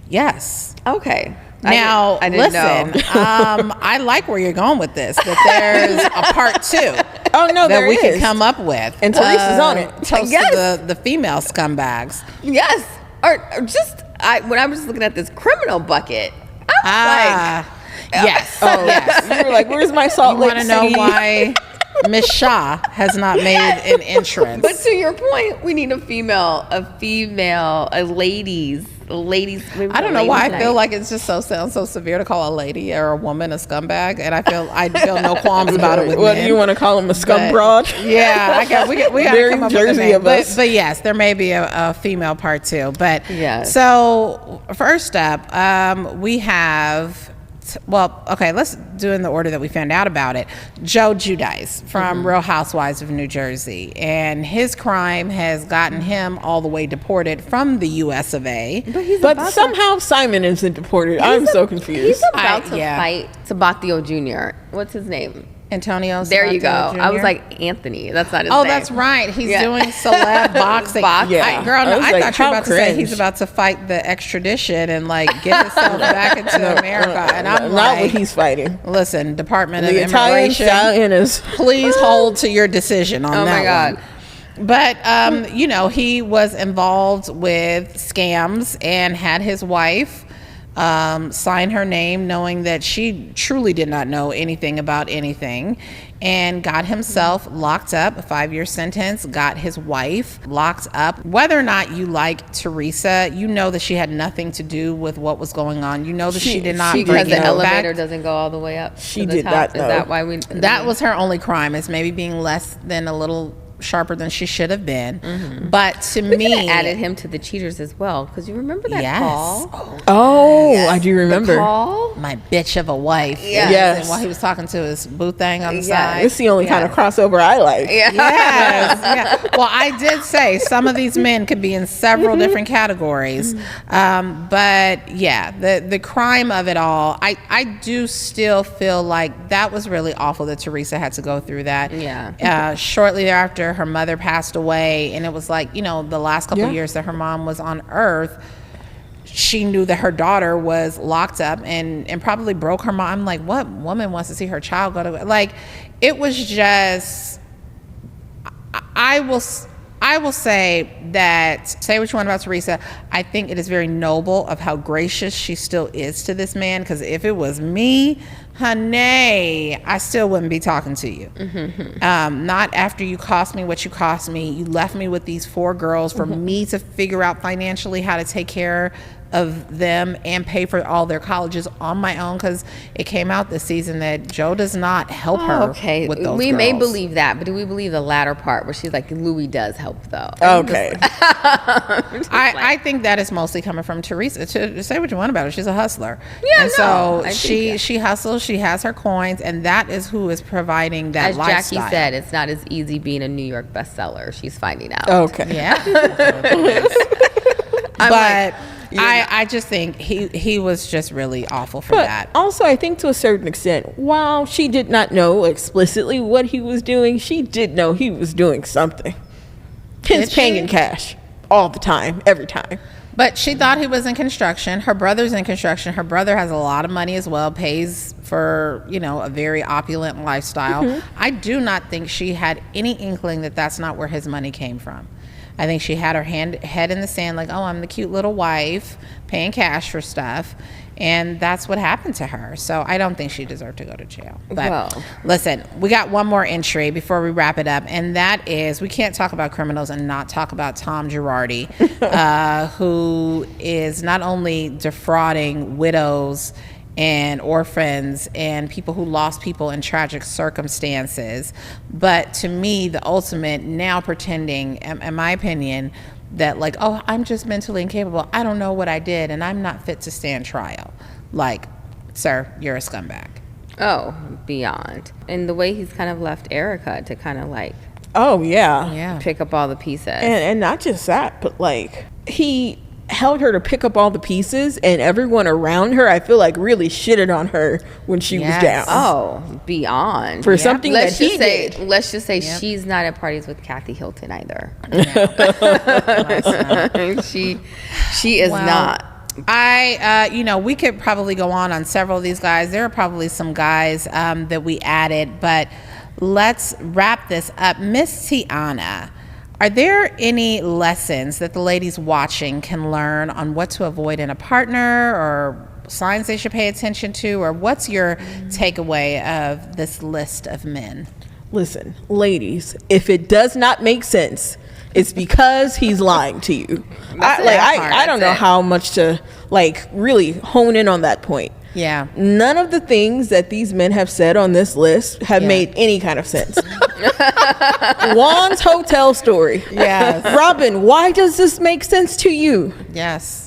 [SPEAKER 2] yes.
[SPEAKER 1] Okay.
[SPEAKER 2] Now,
[SPEAKER 1] I didn't
[SPEAKER 2] listen.
[SPEAKER 1] know.
[SPEAKER 2] I like where you're going with this. That there's a part 2
[SPEAKER 3] Oh no,
[SPEAKER 2] that
[SPEAKER 3] there
[SPEAKER 2] we
[SPEAKER 3] is.
[SPEAKER 2] can come up with.
[SPEAKER 3] And Teresa's on it.
[SPEAKER 2] Toast
[SPEAKER 1] Yes.
[SPEAKER 2] to the female scumbags.
[SPEAKER 1] Yes. Or just when I was just looking at this criminal bucket, I was
[SPEAKER 2] Yes.
[SPEAKER 3] Oh
[SPEAKER 2] yes.
[SPEAKER 3] You were like, "Where's my Salt
[SPEAKER 2] You
[SPEAKER 3] Lake
[SPEAKER 2] want to know
[SPEAKER 3] City?"
[SPEAKER 2] why Miss Shah has not made an entrance?
[SPEAKER 1] But to your point, we need a ladies ladies.
[SPEAKER 2] I don't know why I feel like it's just sounds so severe to call a lady or a woman a scumbag, and I feel no qualms about it with
[SPEAKER 3] What
[SPEAKER 2] men.
[SPEAKER 3] do you want to call them, a scum broad?
[SPEAKER 2] Yeah, I guess we got to come up with a
[SPEAKER 3] Jersey
[SPEAKER 2] name.
[SPEAKER 3] of us.
[SPEAKER 2] But yes, there may be a female part too. But
[SPEAKER 1] yes.
[SPEAKER 2] So first up, we have. Well, okay, let's do in the order that we found out about it. Giudice from Real Housewives of New Jersey. And his crime has gotten him all the way deported from the US of A.
[SPEAKER 3] But somehow Simon isn't deported. I'm so confused.
[SPEAKER 1] He's about to fight Sabathio Jr. What's his name?
[SPEAKER 2] Antonio.
[SPEAKER 1] There you go.
[SPEAKER 2] Sabathio Jr.?
[SPEAKER 1] I was like, Anthony. That's not his
[SPEAKER 2] Oh,
[SPEAKER 1] name.
[SPEAKER 2] that's right. He's doing celeb boxing.
[SPEAKER 3] Yeah.
[SPEAKER 2] Girl, no, I
[SPEAKER 3] like,
[SPEAKER 2] thought you were about to say
[SPEAKER 3] cringe.
[SPEAKER 2] he's about to fight the extradition and like get himself back into America. And I'm
[SPEAKER 3] not
[SPEAKER 2] like,
[SPEAKER 3] what he's fighting.
[SPEAKER 2] listen, Department of
[SPEAKER 3] The Italian
[SPEAKER 2] Immigration,
[SPEAKER 3] stallion is.
[SPEAKER 2] please hold to your decision on
[SPEAKER 1] Oh
[SPEAKER 2] that
[SPEAKER 1] my God.
[SPEAKER 2] one. But, he was involved with scams and had his wife sign her name knowing that she truly did not know anything about anything, and got himself locked up, a 5-year sentence, got his wife locked up. Whether or not you like Teresa, you know that she had nothing to do with what was going on. You know that she did not
[SPEAKER 1] Because
[SPEAKER 2] bring
[SPEAKER 1] the
[SPEAKER 2] him
[SPEAKER 1] elevator
[SPEAKER 2] back.
[SPEAKER 1] doesn't go all the way up.
[SPEAKER 3] She
[SPEAKER 1] to the
[SPEAKER 3] did
[SPEAKER 1] top.
[SPEAKER 3] not
[SPEAKER 1] Is
[SPEAKER 3] know.
[SPEAKER 1] that why we?
[SPEAKER 2] That was her only crime, is maybe being less than a little sharper than she should have been. But to
[SPEAKER 1] We
[SPEAKER 2] me,
[SPEAKER 1] added him to the cheaters as well, because you remember that
[SPEAKER 2] Yes.
[SPEAKER 1] call.
[SPEAKER 3] Oh, I do remember.
[SPEAKER 1] Call.
[SPEAKER 2] my bitch of a wife.
[SPEAKER 1] Yes.
[SPEAKER 3] Yes.
[SPEAKER 2] And while he was talking to his boo thang on the
[SPEAKER 1] Yes.
[SPEAKER 2] side.
[SPEAKER 3] It's the only kind of crossover I like.
[SPEAKER 1] Yeah.
[SPEAKER 2] Yes. Yeah. Well, I did say some of these men could be in several different categories. But yeah, the crime of it all, I do still feel like that was really awful that Teresa had to go through that.
[SPEAKER 1] Yeah.
[SPEAKER 2] Shortly thereafter, her mother passed away, and it was like, the last couple of years that her mom was on earth, she knew that her daughter was locked up and probably broke her mom. I'm like, what woman wants to see her child go to, like, it was just, I will say that, say what you want about Teresa, I think it is very noble of how gracious she still is to this man, because if it was me, honey, I still wouldn't be talking to you. Not after you cost me what you cost me. You left me with these 4 girls for me to figure out financially how to take care of them and pay for all their colleges on my own, because it came out this season that Joe does not help her
[SPEAKER 1] Okay,
[SPEAKER 2] with those
[SPEAKER 1] we
[SPEAKER 2] girls.
[SPEAKER 1] may believe that, but do we believe the latter part where she's like, Louis does help though?
[SPEAKER 3] Okay.
[SPEAKER 2] I think that is mostly coming from Teresa. To say what you want about her, she's a hustler.
[SPEAKER 1] Yeah,
[SPEAKER 2] and
[SPEAKER 1] no,
[SPEAKER 2] so
[SPEAKER 1] I think
[SPEAKER 2] she hustles, she has her coins, and that is who is providing that
[SPEAKER 1] As
[SPEAKER 2] lifestyle.
[SPEAKER 1] Jackie said, it's not as easy being a New York bestseller. She's finding out.
[SPEAKER 3] Okay.
[SPEAKER 2] Yeah. But I just think he was just really awful for
[SPEAKER 3] But
[SPEAKER 2] that.
[SPEAKER 3] also, I think to a certain extent, while she did not know explicitly what he was doing, she did know he was doing something. Hence
[SPEAKER 2] Did
[SPEAKER 3] paying
[SPEAKER 2] she?
[SPEAKER 3] in cash all the time, every time.
[SPEAKER 2] But she thought he was in construction. Her brother's in construction. Her brother has a lot of money as well, pays for, a very opulent lifestyle. I do not think she had any inkling that that's not where his money came from. I think she had her head in the sand, like, oh, I'm the cute little wife paying cash for stuff. And that's what happened to her. So I don't think she deserved to go to jail. But listen, we got one more entry before we wrap it up. And that is, we can't talk about criminals and not talk about Tom Girardi, who is not only defrauding widows and orphans and people who lost people in tragic circumstances, but to me, the ultimate, now pretending, in my opinion, that like, oh, I'm just mentally incapable, I don't know what I did, and I'm not fit to stand trial. Like, sir, you're a scumbag.
[SPEAKER 1] Oh, beyond. And the way he's kind of left Erica to kind of like
[SPEAKER 3] Oh, yeah.
[SPEAKER 1] pick up all the pieces.
[SPEAKER 3] And not just that, but like, he held her to pick up all the pieces, and everyone around her, I feel like, really shitted on her when she was down.
[SPEAKER 1] Oh, beyond.
[SPEAKER 3] For something that he did.
[SPEAKER 1] Let's just say she's not at parties with Kathy Hilton either. She is not.
[SPEAKER 2] We could probably go on several of these guys. There are probably some guys that we added, but let's wrap this up. Miss Tiana, are there any lessons that the ladies watching can learn on what to avoid in a partner, or signs they should pay attention to, or what's your takeaway of this list of men?
[SPEAKER 3] Listen, ladies, if it does not make sense, it's because he's lying to you. I don't know how much to like really hone in on that point.
[SPEAKER 2] Yeah.
[SPEAKER 3] None of the things that these men have said on this list have made any kind of sense. Juan's hotel story.
[SPEAKER 2] Yes.
[SPEAKER 3] Robin, why does this make sense to you?
[SPEAKER 2] Yes.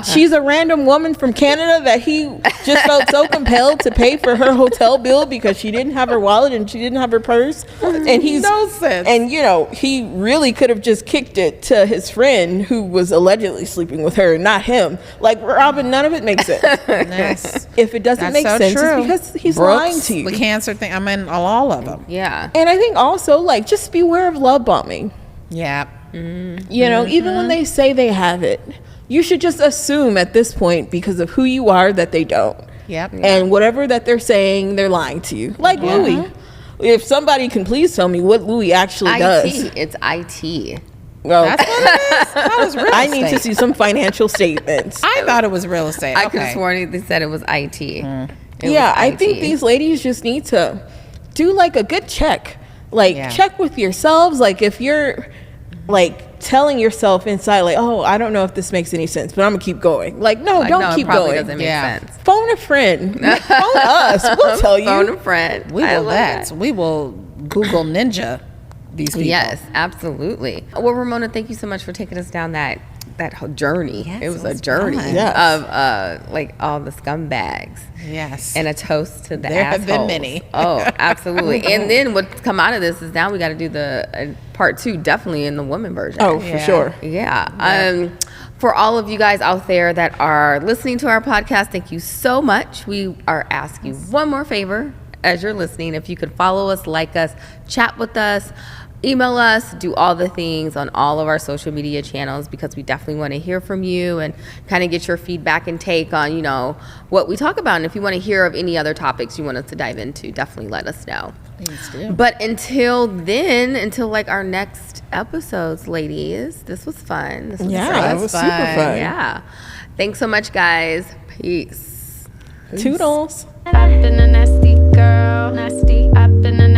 [SPEAKER 3] She's a random woman from Canada that he just felt so compelled to pay for her hotel bill because she didn't have her wallet and she didn't have her purse. And he's
[SPEAKER 2] no sense.
[SPEAKER 3] And you know, he really could have just kicked it to his friend who was allegedly sleeping with her, not him. Like, Robin, none of it makes sense.
[SPEAKER 2] Yes.
[SPEAKER 3] If it doesn't make sense, it's because he's lying to you.
[SPEAKER 2] The cancer thing, I mean, all of them.
[SPEAKER 1] Yeah.
[SPEAKER 3] And I think also, like, just beware of love bombing.
[SPEAKER 2] Yeah.
[SPEAKER 3] You know, even when they say they have it, you should just assume at this point, because of who you are, that they don't.
[SPEAKER 2] Yep.
[SPEAKER 3] And whatever that they're saying, they're lying to you. Like Louis. If somebody can please tell me what Louis actually does.
[SPEAKER 1] It's IT.
[SPEAKER 3] Well,
[SPEAKER 2] That's what it is. That was real
[SPEAKER 3] I
[SPEAKER 2] estate.
[SPEAKER 3] need to see some financial statements.
[SPEAKER 2] I thought it was real estate.
[SPEAKER 1] I could have sworn they said it was IT. It
[SPEAKER 3] Yeah,
[SPEAKER 1] was
[SPEAKER 3] I
[SPEAKER 1] IT.
[SPEAKER 3] think these ladies just need to do like a good check. Like, check with yourselves. Like, if you're like telling yourself inside, like, oh, I don't know if this makes any sense, but I'm gonna keep going. Like, no, don't keep
[SPEAKER 1] it probably
[SPEAKER 3] going.
[SPEAKER 1] Doesn't make sense.
[SPEAKER 3] Phone a friend. Phone us. We'll tell you.
[SPEAKER 1] Phone a friend.
[SPEAKER 2] We will that. We will Google Ninja these people.
[SPEAKER 1] Yes, absolutely. Well, Ramona, thank you so much for taking us down that whole journey.
[SPEAKER 2] Yes,
[SPEAKER 1] it was
[SPEAKER 2] it
[SPEAKER 1] a
[SPEAKER 2] was
[SPEAKER 1] journey
[SPEAKER 2] fun.
[SPEAKER 1] of like all the scumbags.
[SPEAKER 2] Yes.
[SPEAKER 1] And a toast to the
[SPEAKER 2] There have been
[SPEAKER 1] assholes.
[SPEAKER 2] many.
[SPEAKER 1] Oh, absolutely. And then what's come out of this is now we got to do the part 2, definitely in the woman version.
[SPEAKER 3] Oh, for sure.
[SPEAKER 1] Yeah. For all of you guys out there that are listening to our podcast, thank you so much. We are asking one more favor as you're listening. If you could follow us, like us, chat with us, email us, do all the things on all of our social media channels, because we definitely want to hear from you and kind of get your feedback and take on, you know, what we talk about. And if you want to hear of any other topics you want us to dive into, definitely let us know.
[SPEAKER 2] Please do.
[SPEAKER 1] But until then, until like our next episodes, ladies, this was fun. This was
[SPEAKER 3] Yeah, it was super fun.
[SPEAKER 1] Yeah. Thanks so much, guys. Peace.
[SPEAKER 3] Toodles.
[SPEAKER 4] I've been a nasty girl, nasty. I've been a